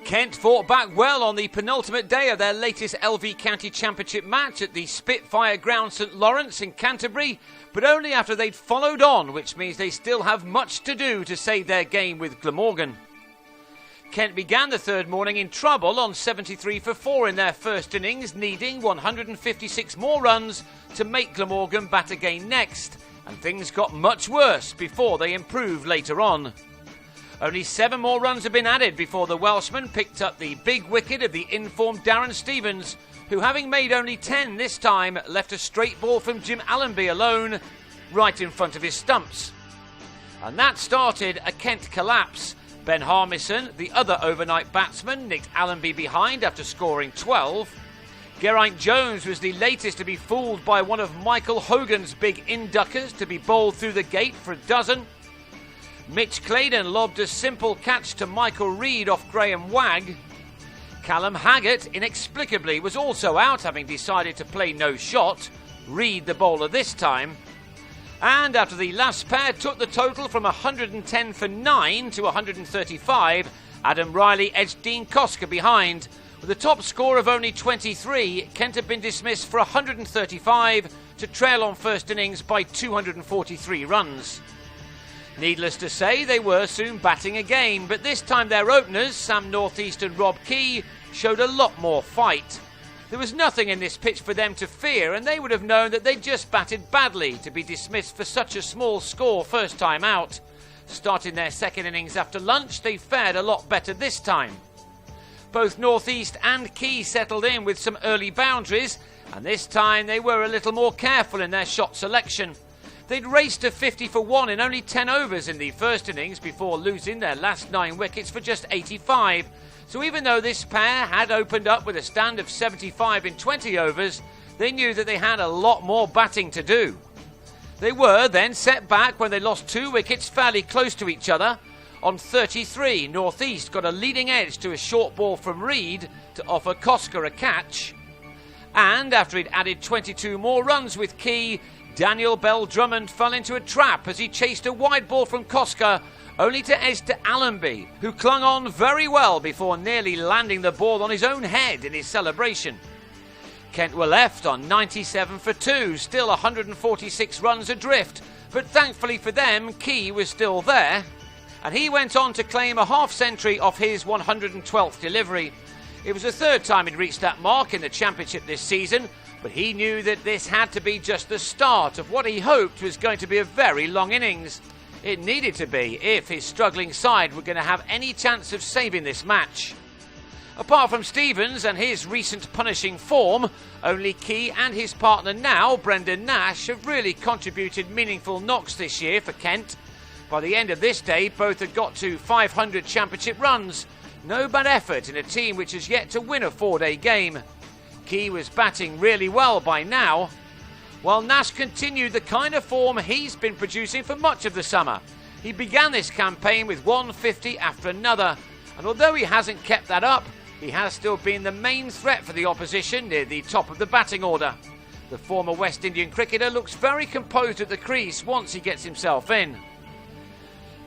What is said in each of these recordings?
Kent fought back well on the penultimate day of their latest LV County Championship match at the Spitfire Ground St Lawrence in Canterbury, but only after they'd followed on, which means they still have much to do to save their game with Glamorgan. Kent began the third morning in trouble on 73 for 4 in their first innings, needing 156 more runs to make Glamorgan bat again next, and things got much worse before they improved later on. Only 7 more runs had been added before the Welshman picked up the big wicket of the informed Darren Stevens, who, having made only 10 this time, left a straight ball from Jim Allenby alone, right in front of his stumps. And that started a Kent collapse. Ben Harmison, the other overnight batsman, nicked Allenby behind after scoring 12. Geraint Jones was the latest to be fooled by one of Michael Hogan's big induckers to be bowled through the gate for a dozen. Mitch Claydon lobbed a simple catch to Michael Reid off Graham Wagg. Callum Haggart, inexplicably, was also out, having decided to play no shot. Reid the bowler this time. And after the last pair took the total from 110 for 9 to 135, Adam Riley edged Dean Koska behind. With a top score of only 23, Kent had been dismissed for 135 to trail on first innings by 243 runs. Needless to say, they were soon batting again, but this time their openers, Sam Northeast and Rob Key, showed a lot more fight. There was nothing in this pitch for them to fear, and they would have known that they'd just batted badly to be dismissed for such a small score first time out. Starting their second innings after lunch, they fared a lot better this time. Both Northeast and Key settled in with some early boundaries, and this time they were a little more careful in their shot selection. They'd raced to 50 for 1 in only 10 overs in the first innings before losing their last 9 wickets for just 85. So even though this pair had opened up with a stand of 75 in 20 overs, they knew that they had a lot more batting to do. They were then set back when they lost 2 wickets fairly close to each other. On 33, Northeast got a leading edge to a short ball from Reid to offer Koska a catch. And after he'd added 22 more runs with Key, Daniel Bell Drummond fell into a trap as he chased a wide ball from Koska, only to edge to Allenby, who clung on very well before nearly landing the ball on his own head in his celebration. Kent were left on 97 for 2, still 146 runs adrift, but thankfully for them, Key was still there, and he went on to claim a half-century off his 112th delivery. It was the third time he'd reached that mark in the championship this season, but he knew that this had to be just the start of what he hoped was going to be a very long innings. It needed to be if his struggling side were going to have any chance of saving this match. Apart from Stevens and his recent punishing form, only Key and his partner now, Brendan Nash, have really contributed meaningful knocks this year for Kent. By the end of this day, both had got to 500 championship runs. No bad effort in a team which has yet to win a 4-day game. Key was batting really well by now, while Nash continued the kind of form he's been producing for much of the summer. He began this campaign with 150 after another, and although he hasn't kept that up, he has still been the main threat for the opposition near the top of the batting order. The former West Indian cricketer looks very composed at the crease once he gets himself in.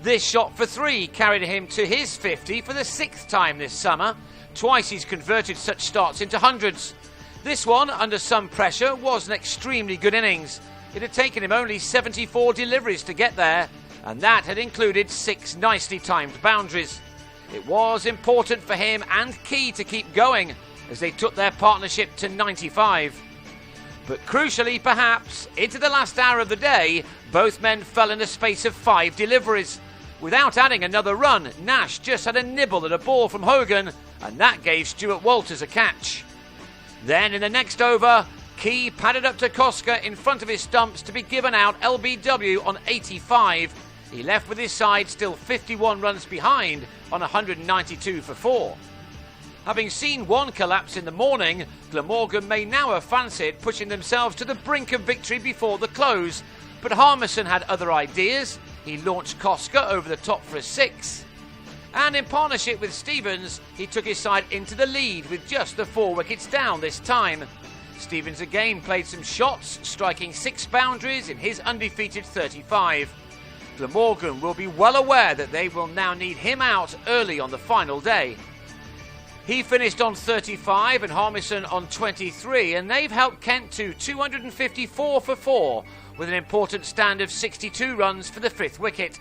This shot for 3 carried him to his 50 for the 6th time this summer. Twice he's converted such starts into hundreds. This one, under some pressure, was an extremely good innings. It had taken him only 74 deliveries to get there, and that had included 6 nicely timed boundaries. It was important for him and Key to keep going as they took their partnership to 95. But crucially, perhaps, into the last hour of the day, both men fell in the space of 5 deliveries. Without adding another run, Nash just had a nibble at a ball from Hogan, and that gave Stuart Walters a catch. Then in the next over, Key padded up to Koska in front of his stumps to be given out LBW on 85. He left with his side still 51 runs behind on 192 for 4. Having seen one collapse in the morning, Glamorgan may now have fancied pushing themselves to the brink of victory before the close, but Harmison had other ideas. He launched Koska over the top for a 6. And in partnership with Stevens, he took his side into the lead with just the 4 wickets down this time. Stevens again played some shots, striking 6 boundaries in his undefeated 35. Glamorgan will be well aware that they will now need him out early on the final day. He finished on 35 and Harmison on 23, and they've helped Kent to 254 for 4 with an important stand of 62 runs for the 5th wicket.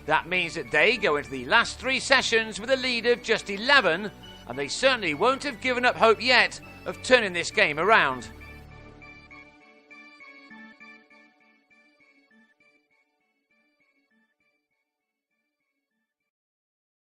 That means that they go into the last 3 sessions with a lead of just 11, and they certainly won't have given up hope yet of turning this game around.